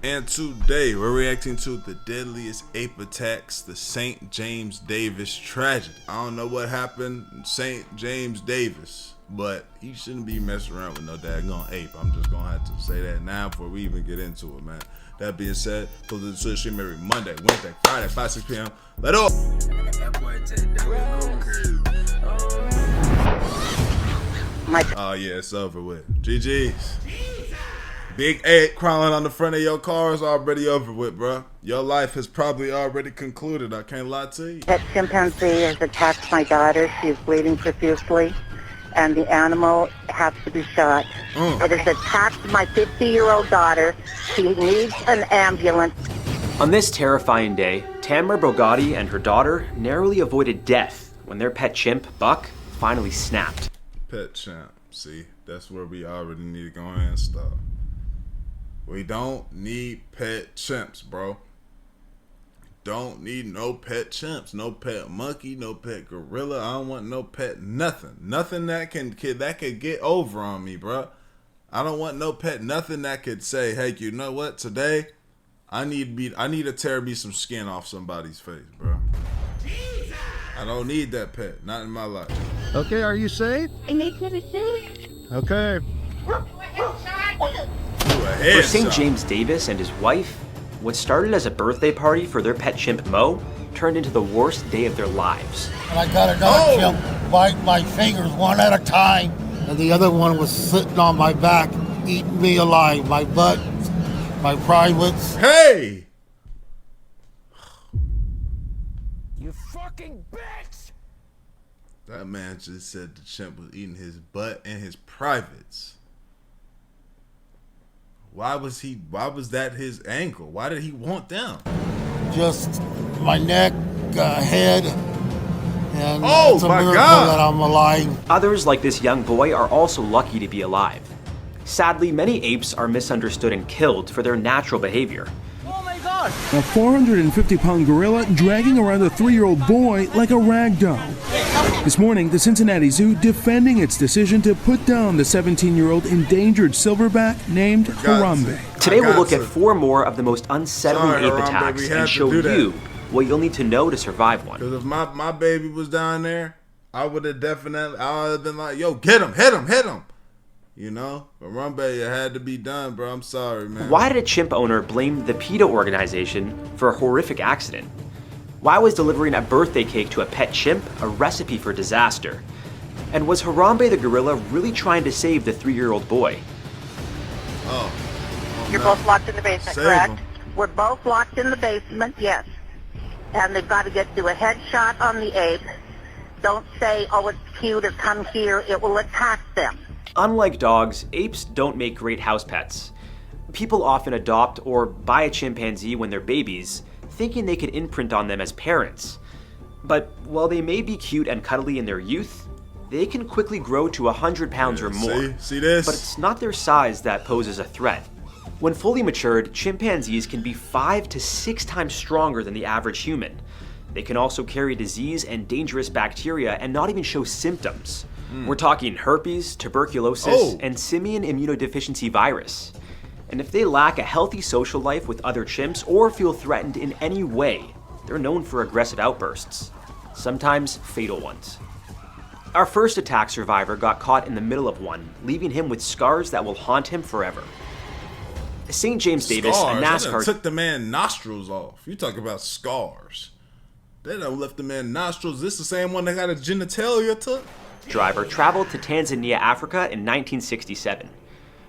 And today we're reacting to the deadliest ape attacks, the St. James Davis tragedy. I don't know what happened in St. James Davis, but he shouldn't be messing around with no daggone ape. I'm just gonna have to say that now before we even get into it, man. That being said, go to the stream every Monday, Wednesday, Friday, 5, 6 p.m. Let up. Oh yeah, it's over with. GG's. Big ape crawling on the front of your car is already over with, bro. Your life has probably already concluded. I can't lie to you. Pet chimpanzee has attacked my daughter. She's bleeding profusely, and the animal has to be shot. It has attacked my 50-year-old daughter. She needs an ambulance. On this terrifying day, Tamara Bogatti and her daughter narrowly avoided death when their pet chimp, Buck, finally snapped. Pet chimp. See, that's where we already need to go and stop. We don't need pet chimps, bro. Don't need no pet chimps, no pet monkey, no pet gorilla. I don't want no pet nothing. Nothing that can get over on me, bro. I don't want no pet nothing that could say, "Hey, you know what? Today, I need to tear me some skin off somebody's face, bro." I don't need that pet. Not in my life. Okay, are you safe? Okay. For St. James Davis and his wife, what started as a birthday party for their pet chimp Mo turned into the worst day of their lives. And I got another chimp bite my fingers one at a time, and the other one was sitting on my back, eating me alive. My butt, my privates. Hey! You fucking bitch! That man just said the chimp was eating his butt and his privates. Why was that his angle? Why did he want them? Just my neck, head, and oh it's a my miracle God that I'm alive. Others, like this young boy, are also lucky to be alive. Sadly, many apes are misunderstood and killed for their natural behavior. Oh my God! A 450-pound gorilla dragging around a 3-year-old boy like a rag doll. This morning, the Cincinnati Zoo defending its decision to put down the 17-year-old endangered silverback named Harambe. Today we'll look at 4 more of the most unsettling ape Harambe, attacks and show you what you'll need to know to survive one. Because if my baby was down there, I would have been like, yo, get him, hit him, hit him. You know? Harambe, it had to be done, bro. I'm sorry, man. Why did a chimp owner blame the PETA organization for a horrific accident? Why was delivering a birthday cake to a pet chimp a recipe for disaster? And was Harambe the gorilla really trying to save the 3-year-old boy? You're both locked in the basement, correct? We're both locked in the basement, yes. And they've got to do a headshot on the ape. Don't say, oh, it's cute, or come here. It will attack them. Unlike dogs, apes don't make great house pets. People often adopt or buy a chimpanzee when they're babies, thinking they could imprint on them as parents. But while they may be cute and cuddly in their youth, they can quickly grow to 100 pounds or more. See this? But it's not their size that poses a threat. When fully matured, chimpanzees can be 5 to 6 times stronger than the average human. They can also carry disease and dangerous bacteria and not even show symptoms. We're talking herpes, tuberculosis, and simian immunodeficiency virus. And if they lack a healthy social life with other chimps or feel threatened in any way, they're known for aggressive outbursts, sometimes fatal ones. Our first attack survivor got caught in the middle of one, leaving him with scars that will haunt him forever. St. James Davis, a NASCAR... They took the man nostrils off. You talk about scars. They done left the man nostrils. This the same one that got a genitalia took? Driver traveled to Tanzania, Africa in 1967.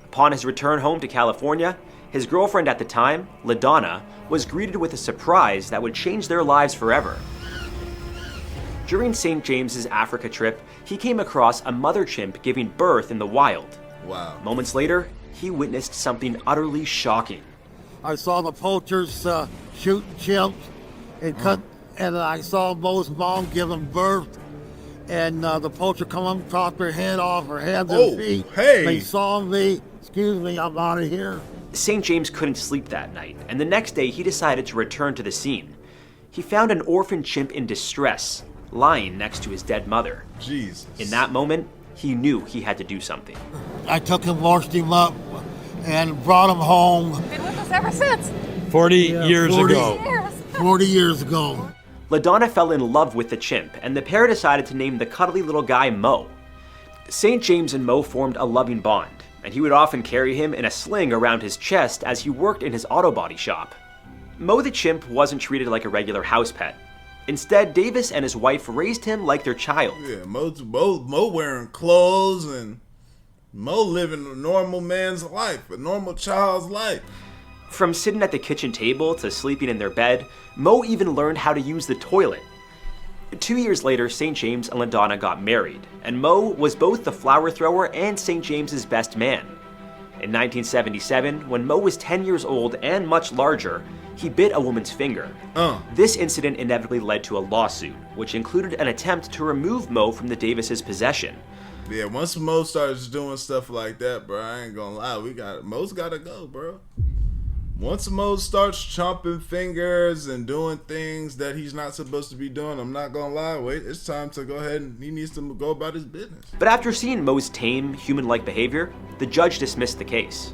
Upon his return home to California, his girlfriend at the time, LaDonna, was greeted with a surprise that would change their lives forever. During St. James's Africa trip, he came across a mother chimp giving birth in the wild. Wow. Moments later, he witnessed something utterly shocking. I saw the poachers shooting chimps and cut, and I saw Mo's mom giving birth. And the poacher come up and chopped her head off, her hands and feet. Hey. They saw me. Excuse me, I'm out of here. St. James couldn't sleep that night, and the next day he decided to return to the scene. He found an orphan chimp in distress, lying next to his dead mother. Jesus. In that moment, he knew he had to do something. I took him, washed him up, and brought him home. us ever since. 40 years 40 ago. 40 years ago. LaDonna fell in love with the chimp, and the pair decided to name the cuddly little guy Mo. St. James and Mo formed a loving bond, and he would often carry him in a sling around his chest as he worked in his auto body shop. Mo the chimp wasn't treated like a regular house pet. Instead, Davis and his wife raised him like their child. Yeah, Mo wearing clothes and Mo living a normal man's life, a normal child's life. From sitting at the kitchen table to sleeping in their bed, Mo even learned how to use the toilet. 2 years later, St. James and LaDonna got married, and Mo was both the flower thrower and St. James's best man. In 1977, when Mo was 10 years old and much larger, he bit a woman's finger. This incident inevitably led to a lawsuit, which included an attempt to remove Mo from the Davises' possession. Yeah, once Mo starts doing stuff like that, bro, I ain't gonna lie, Mo's gotta go, bro. Once Mo starts chomping fingers and doing things that he's not supposed to be doing, I'm not gonna lie, it's time to go ahead and he needs to go about his business. But after seeing Mo's tame, human-like behavior, the judge dismissed the case.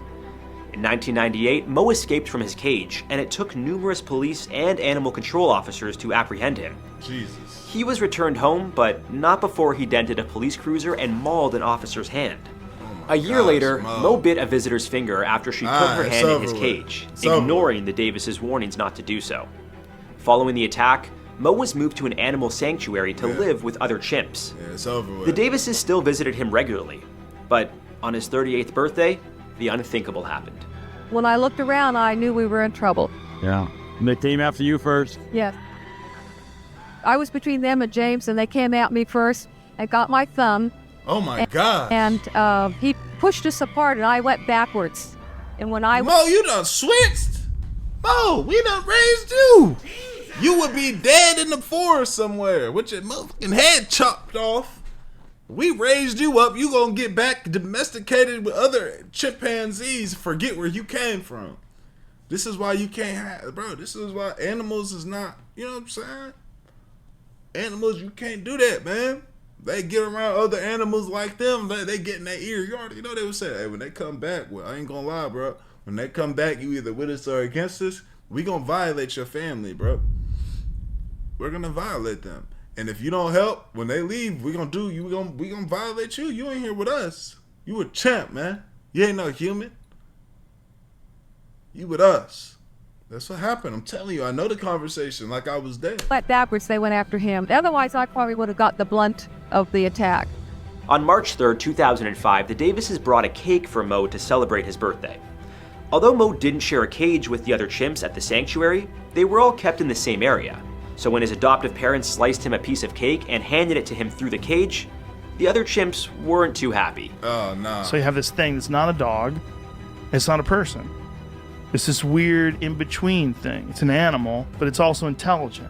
In 1998, Mo escaped from his cage, and it took numerous police and animal control officers to apprehend him. Jesus. He was returned home, but not before he dented a police cruiser and mauled an officer's hand. A year later, Mo bit a visitor's finger after she put her hand in his cage, ignoring the Davises' warnings not to do so. Following the attack, Mo was moved to an animal sanctuary to live with other chimps. Yeah, it's over with. The Davises still visited him regularly, but on his 38th birthday, the unthinkable happened. When I looked around, I knew we were in trouble. Yeah. And they came after you first? Yes. I was between them and James, and they came at me first. I got my thumb. Oh my God. And he pushed us apart, and I went backwards. And when I... Mo, you done switched? Mo, we done raised you. You would be dead in the forest somewhere with your motherfucking head chopped off. We raised you up. You gonna get back domesticated with other chimpanzees. Forget where you came from. This is why you can't have, bro. This is why animals is not, you know what I'm saying? Animals, you can't do that, man. They get around other animals like them, they get in their ear. You already know they would say, hey, when they come back, well, I ain't gonna lie, bro. When they come back, you either with us or against us. We gonna violate your family, bro. We're gonna violate them. And if you don't help, when they leave, we gonna violate you. You ain't here with us. You a champ, man. You ain't no human. You with us. That's what happened. I'm telling you, I know the conversation like I was there. Went backwards, they went after him. Otherwise, I probably would have got the blunt of the attack. On March 3rd, 2005, the Davises brought a cake for Mo to celebrate his birthday. Although Mo didn't share a cage with the other chimps at the sanctuary, they were all kept in the same area. So when his adoptive parents sliced him a piece of cake and handed it to him through the cage, the other chimps weren't too happy. Oh, no. So you have this thing that's not a dog, it's not a person. It's this weird in-between thing. It's an animal, but it's also intelligent.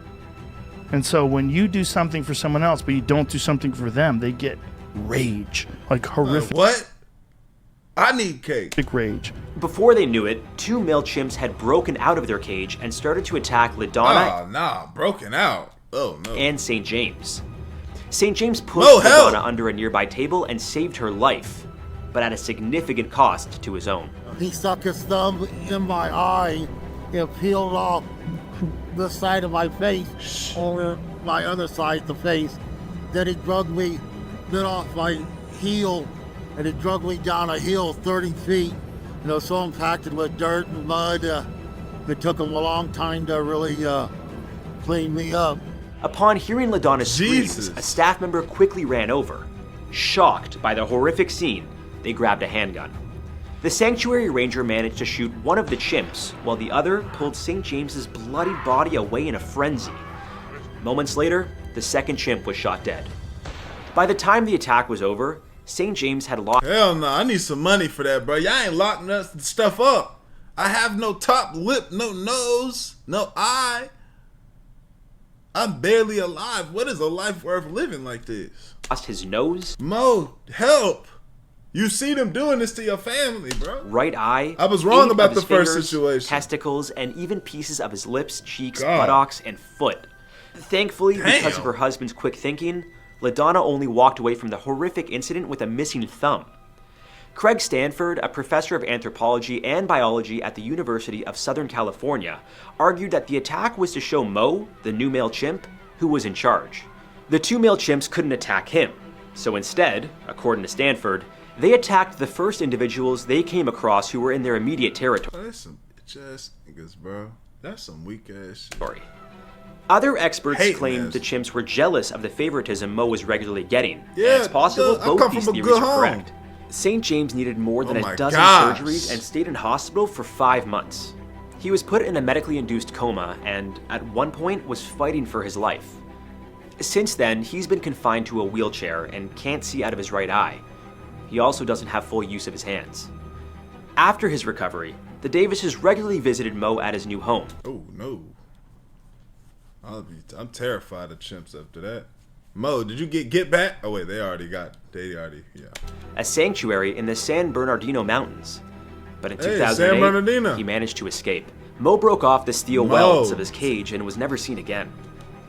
And so when you do something for someone else, but you don't do something for them, they get rage. Like horrific. What? I need cake. Big rage. Before they knew it, two male chimps had broken out of their cage and started to attack LaDonna broken out. Oh, no. and St. James. St. James pushed LaDonna under a nearby table and saved her life, but at a significant cost to his own. He stuck his thumb in my eye and peeled off the side of my face over my other side of the face. Then he drugged me, bit off my heel, and he drugged me down a hill 30 feet. You know, so impacted with dirt and mud. It took him a long time to really clean me up. Upon hearing LaDonna's screams, a staff member quickly ran over. Shocked by the horrific scene, they grabbed a handgun. The sanctuary ranger managed to shoot one of the chimps, while the other pulled St. James's bloody body away in a frenzy. Moments later, the second chimp was shot dead. By the time the attack was over, St. James had lost... Hell no, I need some money for that, bro. Y'all ain't locking that stuff up. I have no top lip, no nose, no eye. I'm barely alive. What is a life worth living like this? Lost his nose. Mo, help. You see them doing this to your family, bro. Right eye. I was wrong about the fingers, first situation. Testicles, and even pieces of his lips, cheeks, buttocks, and foot. Thankfully, because of her husband's quick thinking, LaDonna only walked away from the horrific incident with a missing thumb. Craig Stanford, a professor of anthropology and biology at the University of Southern California, argued that the attack was to show Mo, the new male chimp, who was in charge. The two male chimps couldn't attack him, so instead, according to Stanford, they attacked the first individuals they came across who were in their immediate territory. That's some bitch-ass niggas, bro. That's some weak-ass shit. Other experts claimed the chimps were jealous of the favoritism Mo was regularly getting. Yeah, and it's possible both these theories are correct. St. James needed more than a dozen surgeries and stayed in hospital for 5 months. He was put in a medically induced coma and, at one point, was fighting for his life. Since then, he's been confined to a wheelchair and can't see out of his right eye. He also doesn't have full use of his hands. After his recovery, the Davises regularly visited Mo at his new home. Oh, no. I'm terrified of chimps after that. Mo, did you get back? Oh wait, yeah. A sanctuary in the San Bernardino Mountains. But in 2008, he managed to escape. Mo broke off the steel welds of his cage and was never seen again.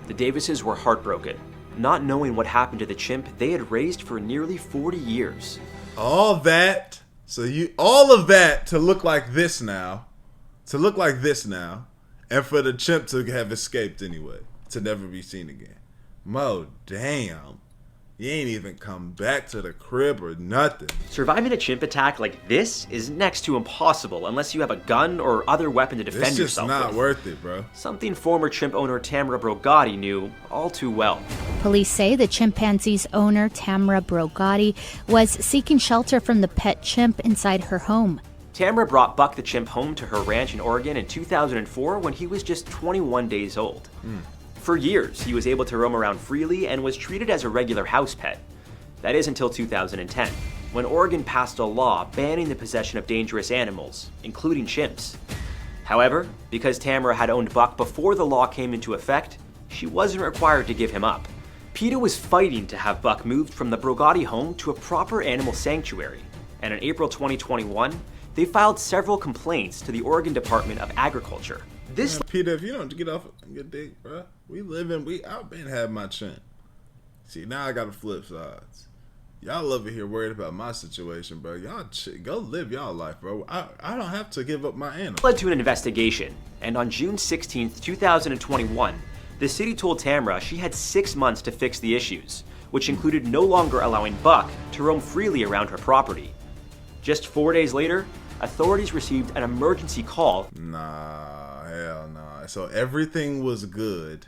The Davises were heartbroken, not knowing what happened to the chimp they had raised for nearly 40 years. All of that to look like this now. And for the chimp to have escaped anyway, to never be seen again. Mo, damn. You ain't even come back to the crib or nothing. Surviving a chimp attack like this is next to impossible unless you have a gun or other weapon to defend yourself with. It's just not worth it, bro. Something former chimp owner Tamara Brogatti knew all too well. Police say the chimpanzee's owner, Tamara Brogatti, was seeking shelter from the pet chimp inside her home. Tamara brought Buck the chimp home to her ranch in Oregon in 2004 when he was just 21 days old. For years, he was able to roam around freely and was treated as a regular house pet. That is until 2010, when Oregon passed a law banning the possession of dangerous animals, including chimps. However, because Tamara had owned Buck before the law came into effect, she wasn't required to give him up. PETA was fighting to have Buck moved from the Brogatti home to a proper animal sanctuary, and in April 2021, they filed several complaints to the Oregon Department of Agriculture. This PETA, if you don't get off your dick, bro, I've been having my chin. See, now I got to flip sides. Y'all over here worried about my situation, bro. Y'all go live y'all life, bro. I don't have to give up my animal. Led to an investigation, and on June 16, 2021, the city told Tamara she had 6 months to fix the issues, which included no longer allowing Buck to roam freely around her property. Just 4 days later, authorities received an emergency call. Nah, hell nah. So everything was good.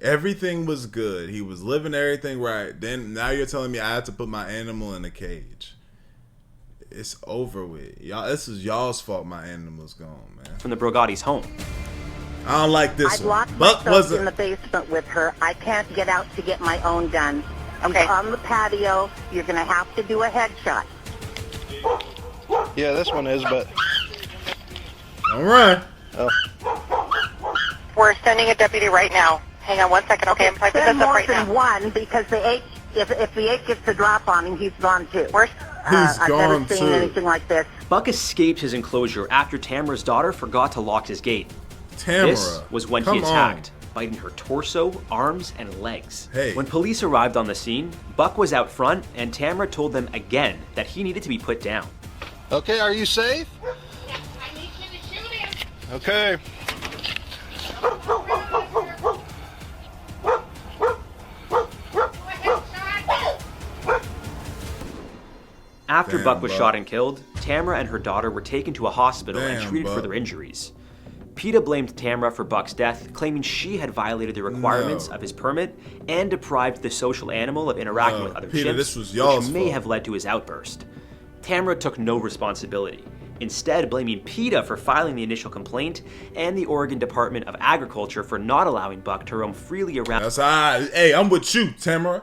Everything was good. He was living everything right. Then now you're telling me I had to put my animal in a cage. It's over with. Y'all, this is y'all's fault my animal's gone, man. From the Brogatti's home. I don't like this I'd one. locked myself in the basement with her. I can't get out to get my own gun. Okay. On the patio, you're going to have to do a headshot. Yeah, this one is, but... All right. Oh. We're sending a deputy right now. Hang on 1 second. Okay, I'm typing this up right now. One, because the eight, if the eight gets the drop on him, he's gone too. I've never seen anything like this. Buck escaped his enclosure after Tamara's daughter forgot to lock his gate. This was when he attacked, biting her torso, arms, and legs. When police arrived on the scene, Buck was out front, and Tamara told them again that he needed to be put down. Okay, are you safe? Yes, I need you to shoot him. Okay. After Buck was shot and killed, Tamara and her daughter were taken to a hospital and treated for their injuries. PETA blamed Tamara for Buck's death, claiming she had violated the requirements of his permit and deprived the social animal of interacting with other chimps, which may have led to his outburst. Tamara took no responsibility, instead blaming PETA for filing the initial complaint and the Oregon Department of Agriculture for not allowing Buck to roam freely around. That's all right. Hey, I'm with you, Tamara.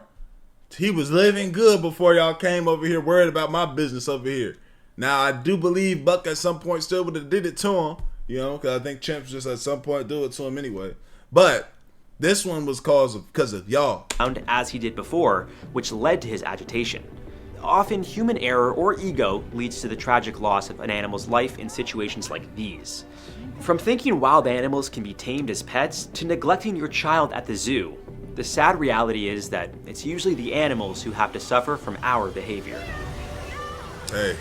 He was living good before y'all came over here worried about my business over here. Now, I do believe Buck at some point still would have did it to him, you know, because I think chimps just at some point do it to him anyway. But this one was because of y'all. As he did before, which led to his agitation. Often, human error or ego leads to the tragic loss of an animal's life in situations like these. From thinking wild animals can be tamed as pets to neglecting your child at the zoo, the sad reality is that it's usually the animals who have to suffer from our behavior. Hey.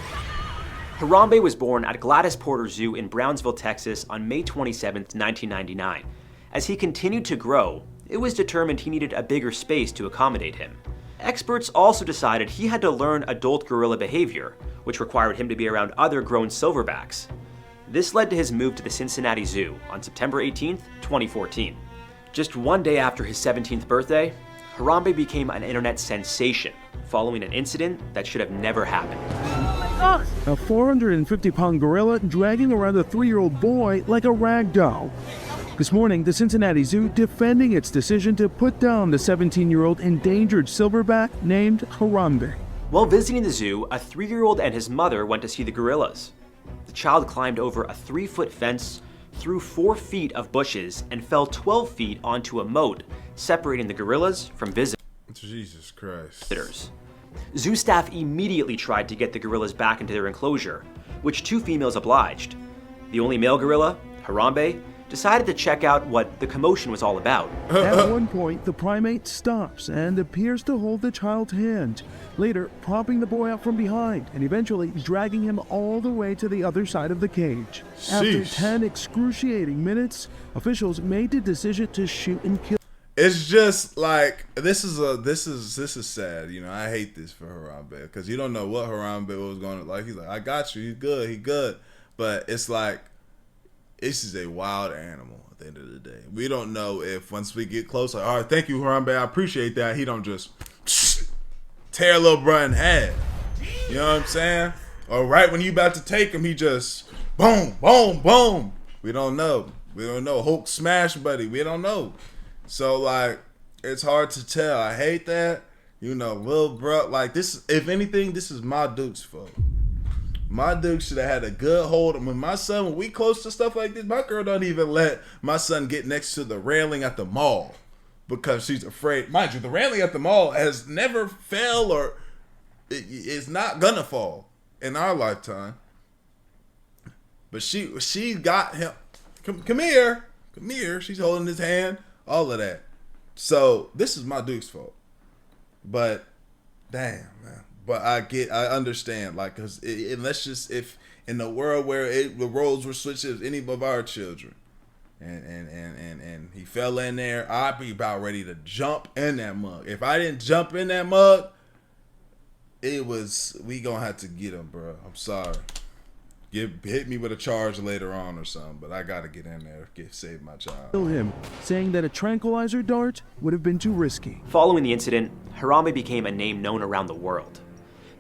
Harambe was born at Gladys Porter Zoo in Brownsville, Texas on May 27, 1999. As he continued to grow, it was determined he needed a bigger space to accommodate him. Experts also decided he had to learn adult gorilla behavior, which required him to be around other grown silverbacks. This led to his move to the Cincinnati Zoo on September 18, 2014. Just one day after his 17th birthday, Harambe became an internet sensation following an incident that should have never happened. A 450-pound gorilla dragging around a 3-year-old boy like a rag doll. This morning, the Cincinnati Zoo defending its decision to put down the 17-year-old endangered silverback named Harambe. While visiting the zoo, a 3-year-old and his mother went to see the gorillas. The child climbed over a 3-foot fence, through 4 feet of bushes, and fell 12 feet onto a moat, separating the gorillas from visitors. Jesus Christ. Zoo staff immediately tried to get the gorillas back into their enclosure, which 2 females obliged. The only male gorilla, Harambe, decided to check out what the commotion was all about. At one point, the primate stops and appears to hold the child's hand, later propping the boy up from behind and eventually dragging him all the way to the other side of the cage. After 10 excruciating minutes, officials made the decision to shoot and kill. It's just like this is sad. You know, I hate this for Harambe because you don't know what Harambe was going to like. He's like, I got you. He good. But it's like, this is a wild animal at the end of the day. We don't know if once we get close, like, all right, thank you, Harambe, I appreciate that. He don't just tear a little bro in half. You know what I'm saying? Or right when you about to take him, he just boom, boom, boom. We don't know. Hulk smash, buddy. We don't know. So like, it's hard to tell. I hate that. You know, little bro, like this. If anything, this is my Duke's fault. My Duke should have had a good hold. When my son, when we close to stuff like this, my girl don't even let my son get next to the railing at the mall because she's afraid. Mind you, the railing at the mall has never fell or it's not gonna fall in our lifetime. But she got him. Come here. She's holding his hand. All of that. So this is my Duke's fault. But damn, man. But I understand, like, cause let's just, if in the world where the roles were switched, as any of our children, and he fell in there, I'd be about ready to jump in that mug. If I didn't jump in that mug, we gonna have to get him, bro. I'm sorry. Hit me with a charge later on or something, but I gotta get in there, save my child. Kill him, saying that a tranquilizer dart would have been too risky. Following the incident, Harambe became a name known around the world.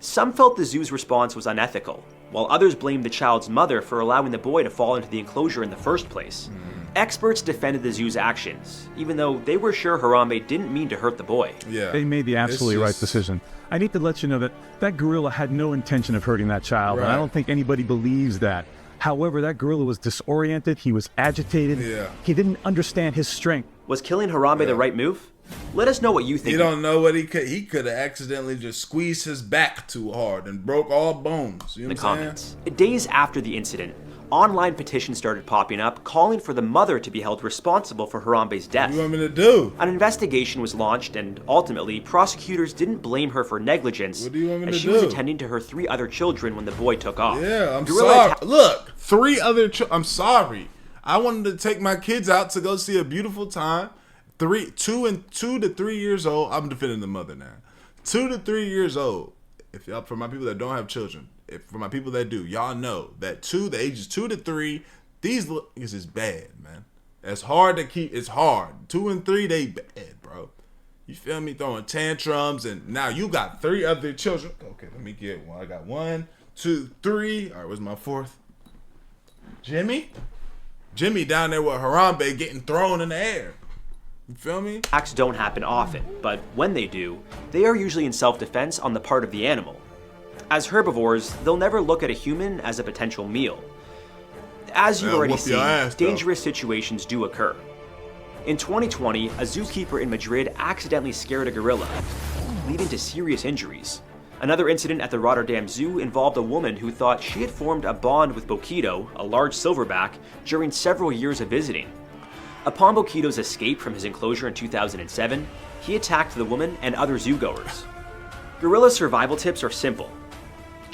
Some felt the zoo's response was unethical, while others blamed the child's mother for allowing the boy to fall into the enclosure in the first place. Experts defended the zoo's actions, even though they were sure Harambe didn't mean to hurt the boy. Yeah, they made the absolutely right decision. I need to let you know that that gorilla had no intention of hurting that child, and I don't think anybody believes that. However, that gorilla was disoriented, he was agitated, he didn't understand his strength. Was killing Harambe the right move? Let us know what you think. You don't know what he could have accidentally just squeezed his back too hard and broke all bones. You know what I'm saying? Days after the incident, online petitions started popping up calling for the mother to be held responsible for Harambe's death. What do you want me to do? An investigation was launched, and ultimately, prosecutors didn't blame her for negligence. What do you want me as to she do? was attending to her 3 other children when the boy took off. Yeah, I'm sorry. Look, 3 other I'm sorry. I wanted to take my kids out to go see a beautiful time. 2 to 3 years old. I'm defending the mother now. 2 to 3 years old. If y'all, for my people that don't have children, for my people that do, y'all know that the ages 2 to 3, these niggas is bad, man. It's hard to keep. It's hard. 2 and 3, they bad, bro. You feel me? Throwing tantrums, and now you got 3 other children. Okay, let me get one. I got 1, 2, 3. All right, where's my 4th? Jimmy down there with Harambe getting thrown in the air. You feel me? Acts don't happen often, but when they do, they are usually in self-defense on the part of the animal. As herbivores, they'll never look at a human as a potential meal. As you've already seen, dangerous situations do occur. In 2020, a zookeeper in Madrid accidentally scared a gorilla, leading to serious injuries. Another incident at the Rotterdam Zoo involved a woman who thought she had formed a bond with Boquito, a large silverback, during several years of visiting. Upon Boquito's escape from his enclosure in 2007, he attacked the woman and other zoogoers. Gorilla survival tips are simple.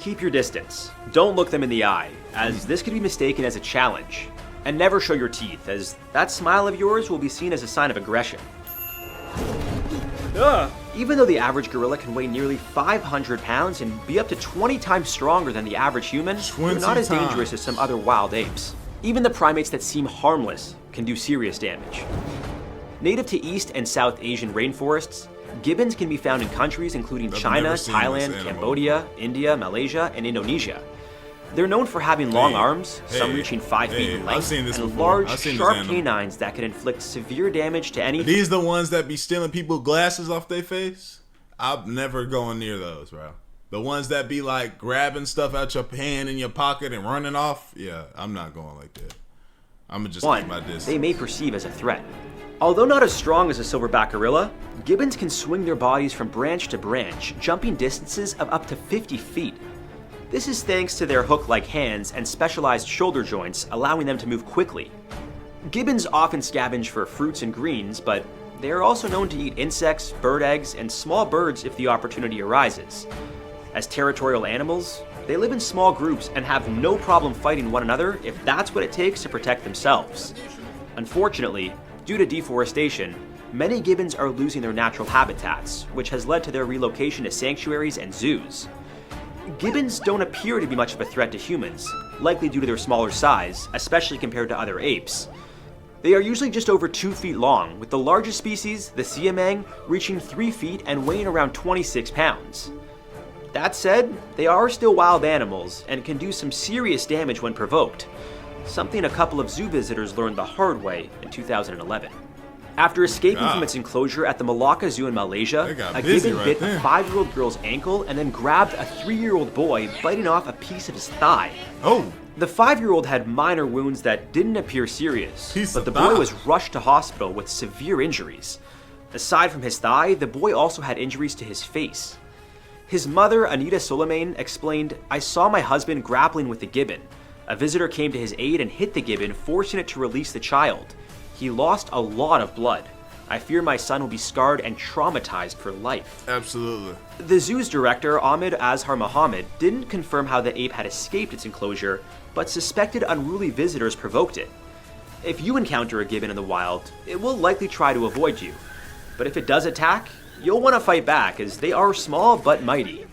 Keep your distance. Don't look them in the eye, as this could be mistaken as a challenge. And never show your teeth, as that smile of yours will be seen as a sign of aggression. Even though the average gorilla can weigh nearly 500 pounds and be up to 20 times stronger than the average human, they're not as dangerous as some other wild apes. Even the primates that seem harmless can do serious damage. Native to East and South Asian rainforests, gibbons can be found in countries including China, Thailand, Cambodia, India, Malaysia, and Indonesia. They're known for having long arms, some reaching 5 feet in length, and large, sharp canines that can inflict severe damage to any. Are these the ones that be stealing people's glasses off their face? I'm never going near those, bro. The ones that be like grabbing stuff out your hand in your pocket and running off? Yeah, I'm not going like that. I'm gonna just keep my distance. They may perceive as a threat. Although not as strong as a silverback gorilla, gibbons can swing their bodies from branch to branch, jumping distances of up to 50 feet. This is thanks to their hook-like hands and specialized shoulder joints, allowing them to move quickly. Gibbons often scavenge for fruits and greens, but they are also known to eat insects, bird eggs, and small birds if the opportunity arises. As territorial animals, they live in small groups and have no problem fighting one another if that's what it takes to protect themselves. Unfortunately, due to deforestation, many gibbons are losing their natural habitats, which has led to their relocation to sanctuaries and zoos. Gibbons don't appear to be much of a threat to humans, likely due to their smaller size, especially compared to other apes. They are usually just over 2 feet long, with the largest species, the siamang, reaching 3 feet and weighing around 26 pounds. That said, they are still wild animals and can do some serious damage when provoked, something a couple of zoo visitors learned the hard way in 2011. After escaping from its enclosure at the Malacca Zoo in Malaysia, a gibbon bit a 5-year-old girl's ankle and then grabbed a 3-year-old boy, biting off a piece of his thigh. Oh! The 5-year-old had minor wounds that didn't appear serious, but the boy was rushed to hospital with severe injuries. Aside from his thigh, the boy also had injuries to his face. His mother, Anita Soleiman, explained, "I saw my husband grappling with the gibbon. A visitor came to his aid and hit the gibbon, forcing it to release the child. He lost a lot of blood. I fear my son will be scarred and traumatized for life." Absolutely. The zoo's director, Ahmed Azhar Mohammed, didn't confirm how the ape had escaped its enclosure, but suspected unruly visitors provoked it. If you encounter a gibbon in the wild, it will likely try to avoid you. But if it does attack, you'll want to fight back, as they are small but mighty.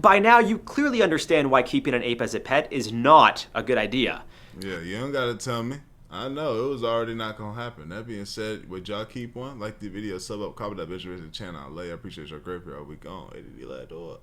By now, you clearly understand why keeping an ape as a pet is not a good idea. Yeah, you don't gotta tell me. I know, it was already not gonna happen. That being said, would y'all keep one? Like the video, sub up, comment that bitch, the channel. I appreciate your great, we gone. ADD, let do it.